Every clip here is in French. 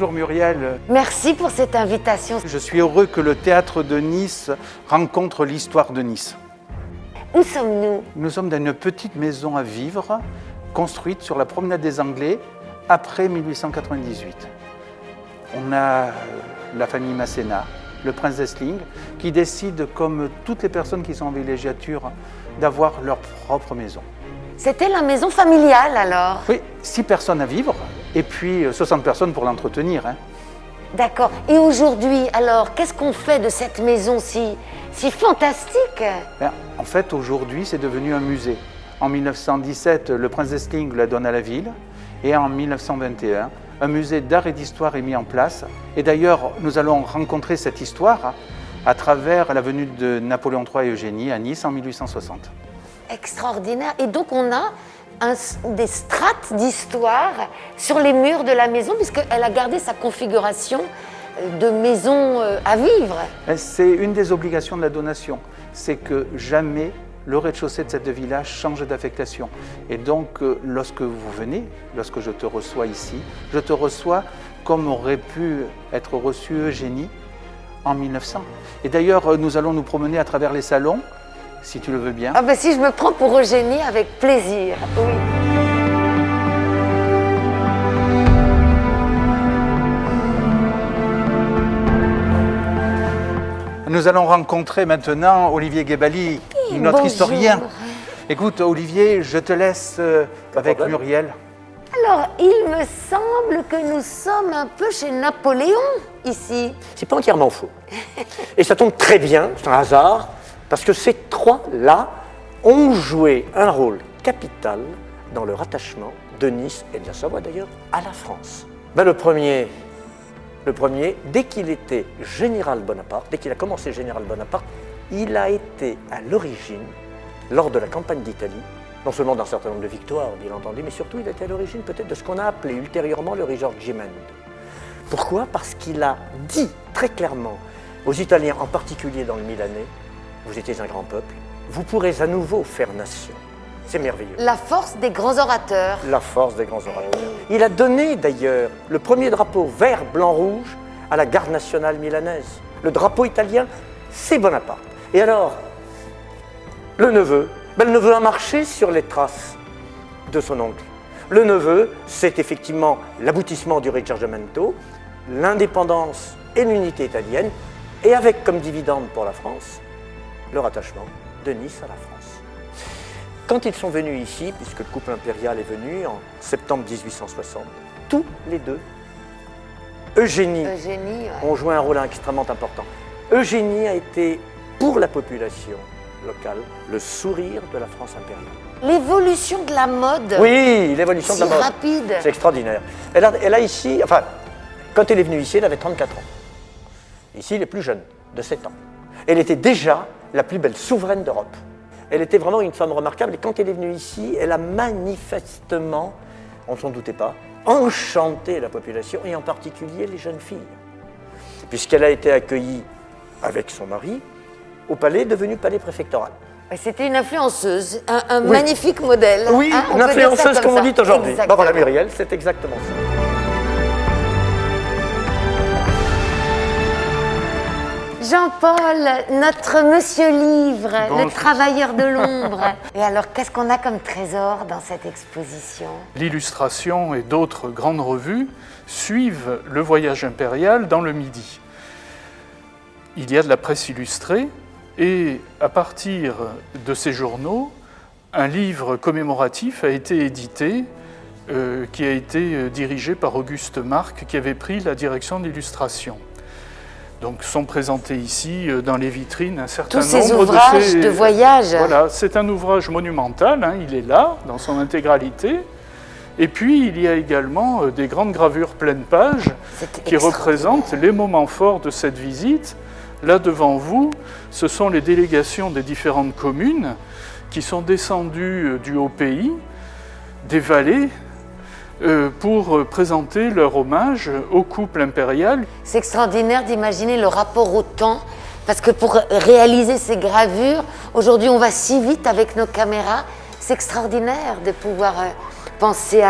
Bonjour Muriel. Merci pour cette invitation. Je suis heureux que le théâtre de Nice rencontre l'histoire de Nice. Où sommes-nous? Nous sommes dans une petite maison à vivre, construite sur la promenade des Anglais après 1898. On a la famille Masséna, le prince d'Essling, qui décide, comme toutes les personnes qui sont en villégiature, d'avoir leur propre maison. C'était la maison familiale alors? Oui, 6 personnes à vivre et puis 60 personnes pour l'entretenir. D'accord. Et aujourd'hui, alors, qu'est-ce qu'on fait de cette maison si fantastique? En fait, aujourd'hui, c'est devenu un musée. En 1917, le prince d'Essling la donne à la ville et en 1921, un musée d'art et d'histoire est mis en place. Et d'ailleurs, nous allons rencontrer cette histoire à travers la venue de Napoléon III et Eugénie à Nice en 1860. Extraordinaire. Et donc, on a des strates d'histoire sur les murs de la maison, puisqu'elle a gardé sa configuration de maison à vivre. C'est une des obligations de la donation, c'est que jamais le rez-de-chaussée de cette village change d'affectation. Et donc, lorsque vous venez, lorsque je te reçois ici, je te reçois comme aurait pu être reçue Eugénie en 1900. Et d'ailleurs, nous allons nous promener à travers les salons, si tu le veux bien. Ah ben si je me prends pour Eugénie, avec plaisir, oui. Nous allons rencontrer maintenant Olivier Guébali, notre bonjour. historien. Écoute, Olivier, je te laisse avec Muriel. Alors, il me semble que nous sommes un peu chez Napoléon, ici. C'est pas entièrement faux. Et ça tombe très bien, c'est un hasard, parce que ces trois-là ont joué un rôle capital dans le rattachement de Nice, et de la Savoie d'ailleurs, à la France. Ben, le premier, dès qu'il était général Bonaparte, dès qu'il a commencé général Bonaparte, il a été à l'origine, lors de la campagne d'Italie, non seulement d'un certain nombre de victoires, bien entendu, mais surtout il a été à l'origine peut-être de ce qu'on a appelé ultérieurement le Risorgimento. Pourquoi? Parce qu'il a dit très clairement aux Italiens, en particulier dans le Milanais, vous étiez un grand peuple, vous pourrez à nouveau faire nation. C'est merveilleux. La force des grands orateurs. La force des grands orateurs. Il a donné d'ailleurs le premier drapeau vert, blanc, rouge à la garde nationale milanaise. Le drapeau italien, c'est Bonaparte. Et alors, le neveu a marché sur les traces de son oncle. Le neveu, c'est effectivement l'aboutissement du Risorgimento, l'indépendance et l'unité italienne, et avec comme dividende pour la France, le rattachement de Nice à la France. Quand ils sont venus ici, puisque le couple impérial est venu en septembre 1860, tous les deux, Eugénie ont joué un rôle extrêmement important. Eugénie a été, pour la population locale, le sourire de la France impériale. L'évolution de la mode. Oui, l'évolution de la mode. Si rapide. C'est extraordinaire. Elle a ici, enfin, quand elle est venue ici, elle avait 34 ans. Ici, elle est plus jeune, de 7 ans. Elle était déjà la plus belle souveraine d'Europe. Elle était vraiment une femme remarquable et quand elle est venue ici, elle a manifestement, on ne s'en doutait pas, enchanté la population et en particulier les jeunes filles. Puisqu'elle a été accueillie avec son mari au palais devenu palais préfectoral. C'était une influenceuse, un magnifique modèle. Oui, hein, une influenceuse comme on dit aujourd'hui. Exactement. Voilà Muriel, c'est exactement ça. Jean-Paul, notre monsieur livre, Bonjour. le travailleur de l'ombre. Et alors, qu'est-ce qu'on a comme trésor dans cette exposition? L'Illustration et d'autres grandes revues suivent le voyage impérial dans le Midi. Il y a de la presse illustrée et à partir de ces journaux, un livre commémoratif a été édité qui a été dirigé par Auguste Marc qui avait pris la direction de l'Illustration. Donc sont présentés ici dans les vitrines un certain Tous nombre ces ouvrages de voyage. Voilà, c'est un ouvrage monumental, hein, il est là dans son intégralité. Et puis il y a également des grandes gravures pleine page qui représentent les moments forts de cette visite. Là devant vous, ce sont les délégations des différentes communes qui sont descendues du Haut-Pays, des vallées, pour présenter leur hommage au couple impérial. C'est extraordinaire d'imaginer le rapport au temps, parce que pour réaliser ces gravures, aujourd'hui on va si vite avec nos caméras, c'est extraordinaire de pouvoir penser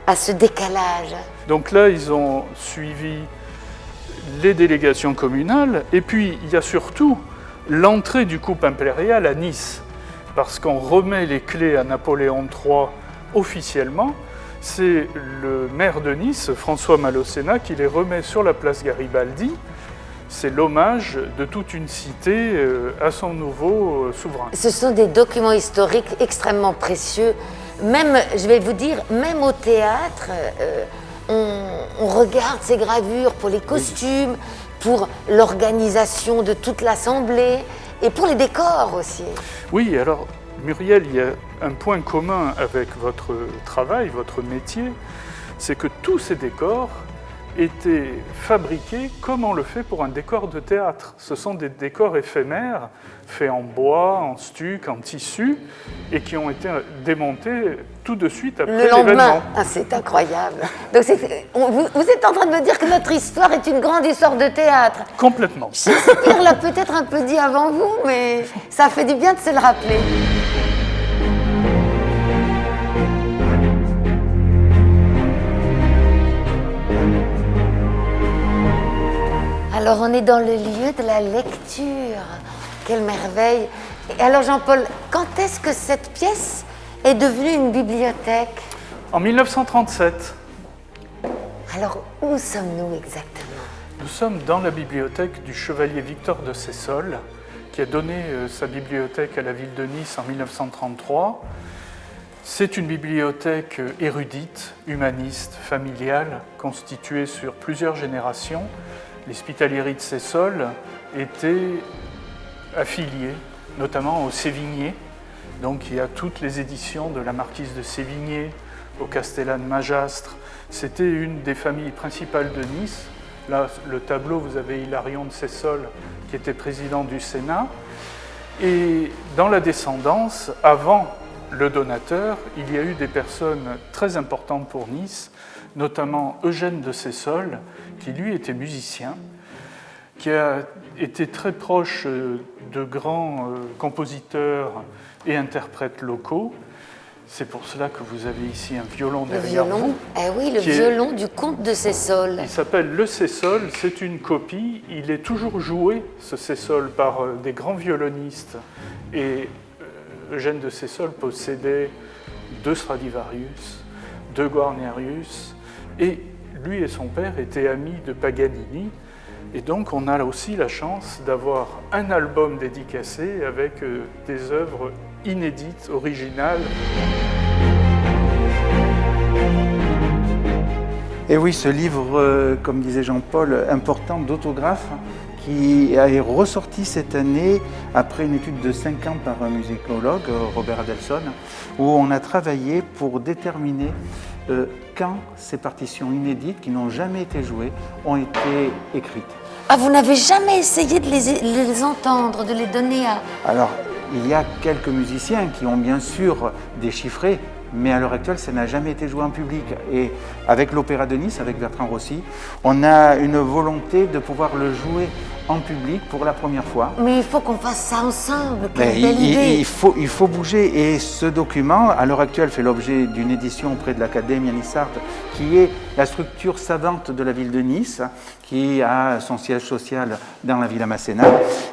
à ce décalage. Donc là, ils ont suivi les délégations communales, et puis il y a surtout l'entrée du couple impérial à Nice, parce qu'on remet les clés à Napoléon III officiellement. C'est le maire de Nice, François Malocena, qui les remet sur la place Garibaldi. C'est l'hommage de toute une cité à son nouveau souverain. Ce sont des documents historiques extrêmement précieux. Même, je vais vous dire, même au théâtre, on regarde ces gravures pour les costumes, pour l'organisation de toute l'assemblée et pour les décors aussi. Oui, alors Muriel, il y a un point commun avec votre travail, votre métier, c'est que tous ces décors étaient fabriqués comme on le fait pour un décor de théâtre. Ce sont des décors éphémères, faits en bois, en stuc, en tissu, et qui ont été démontés tout de suite après Le lendemain. l'événement. Ah, c'est incroyable. Donc vous êtes en train de me dire que notre histoire est une grande histoire de théâtre. Complètement. Shakespeare l'a peut-être un peu dit avant vous, mais ça fait du bien de se le rappeler. Alors on est dans le lieu de la lecture. Quelle merveille. Et alors Jean-Paul, quand est-ce que cette pièce est devenue une bibliothèque? En 1937, Alors où sommes-nous exactement? nous sommes dans la bibliothèque du chevalier Victor de Sessol, qui a donné sa bibliothèque à la ville de Nice en 1933. C'est une bibliothèque érudite, humaniste, familiale, constituée sur plusieurs générations. Les Spitalieri de Sessol étaient affiliés, notamment au Sévigné. Donc il y a toutes les éditions de la marquise de Sévigné, au Castellane Magastre. C'était une des familles principales de Nice. Là, le tableau, vous avez Hilarion de Sessol, qui était président du Sénat. Et dans la descendance, avant le donateur, il y a eu des personnes très importantes pour Nice, notamment Eugène de Sessol, qui lui était musicien, qui a été très proche de grands compositeurs et interprètes locaux. C'est pour cela que vous avez ici un violon Le derrière violon, vous. eh oui, le violon du comte de Sessol. Il s'appelle le Sessol, c'est une copie. Il est toujours joué, ce Sessol, par des grands violonistes. Et Eugène de Sessol possédait 2 Stradivarius, 2 Guarnerius, et lui et son père étaient amis de Paganini. Et donc on a là aussi la chance d'avoir un album dédicacé avec des œuvres inédites, originales. Et oui, ce livre, comme disait Jean-Paul, important d'autographes, qui est ressorti cette année après une étude de 5 ans par un musicologue, Robert Adelson, où on a travaillé pour déterminer quand ces partitions inédites, qui n'ont jamais été jouées, ont été écrites. Ah, vous n'avez jamais essayé de les entendre, de les donner à... Alors, il y a quelques musiciens qui ont bien sûr déchiffré, mais à l'heure actuelle, ça n'a jamais été joué en public. Et avec l'Opéra de Nice, avec Bertrand Rossi, on a une volonté de pouvoir le jouer en public pour la première fois. Mais il faut qu'on fasse ça ensemble, quelle Mais belle idée. il faut bouger, et ce document, à l'heure actuelle, fait l'objet d'une édition auprès de l'Académie Nissart, qui est la structure savante de la ville de Nice, qui a son siège social dans la Villa Masséna.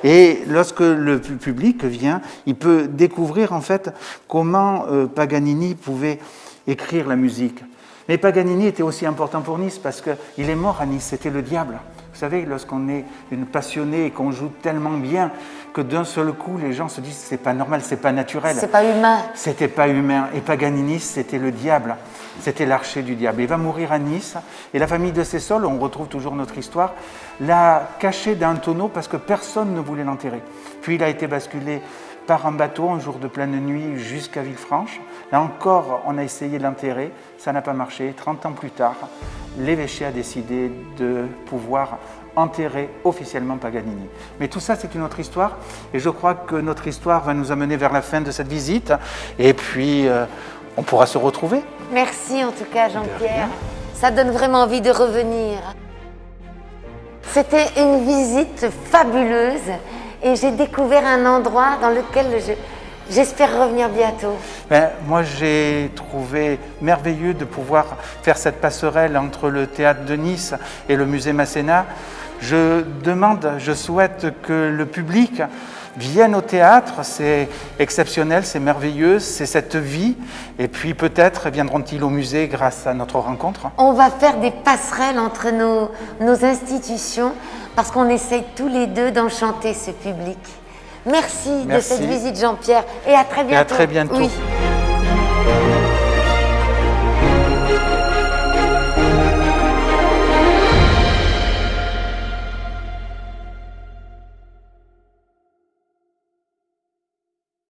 Et lorsque le public vient, il peut découvrir en fait comment Paganini pouvait écrire la musique. Mais Paganini était aussi important pour Nice parce qu'il est mort à Nice, c'était le diable. Vous savez, lorsqu'on est une passionnée et qu'on joue tellement bien que d'un seul coup, les gens se disent c'est pas normal, c'est pas naturel. C'est pas humain. C'était pas humain. Et Paganini, c'était le diable. C'était l'archer du diable. Il va mourir à Nice. Et la famille de Sessol, on retrouve toujours notre histoire, l'a caché dans un tonneau parce que personne ne voulait l'enterrer. Puis il a été basculé par un bateau un jour de pleine nuit jusqu'à Villefranche. Là encore, on a essayé de l'enterrer. Ça n'a pas marché. 30 ans plus tard, l'évêché a décidé de pouvoir enterrer officiellement Paganini. Mais tout ça, c'est une autre histoire. Et je crois que notre histoire va nous amener vers la fin de cette visite. Et puis, on pourra se retrouver. Merci en tout cas, Jean-Pierre. Ça donne vraiment envie de revenir. C'était une visite fabuleuse et j'ai découvert un endroit dans lequel J'espère revenir bientôt. Ben, moi, j'ai trouvé merveilleux de pouvoir faire cette passerelle entre le théâtre de Nice et le musée Masséna. Je souhaite que le public vienne au théâtre, c'est exceptionnel, c'est merveilleux, c'est cette vie. Et puis peut-être viendront-ils au musée grâce à notre rencontre. On va faire des passerelles entre nos institutions parce qu'on essaye tous les deux d'enchanter ce public. Merci de cette visite, Jean-Pierre, et à très bientôt. Et à très bientôt. Oui.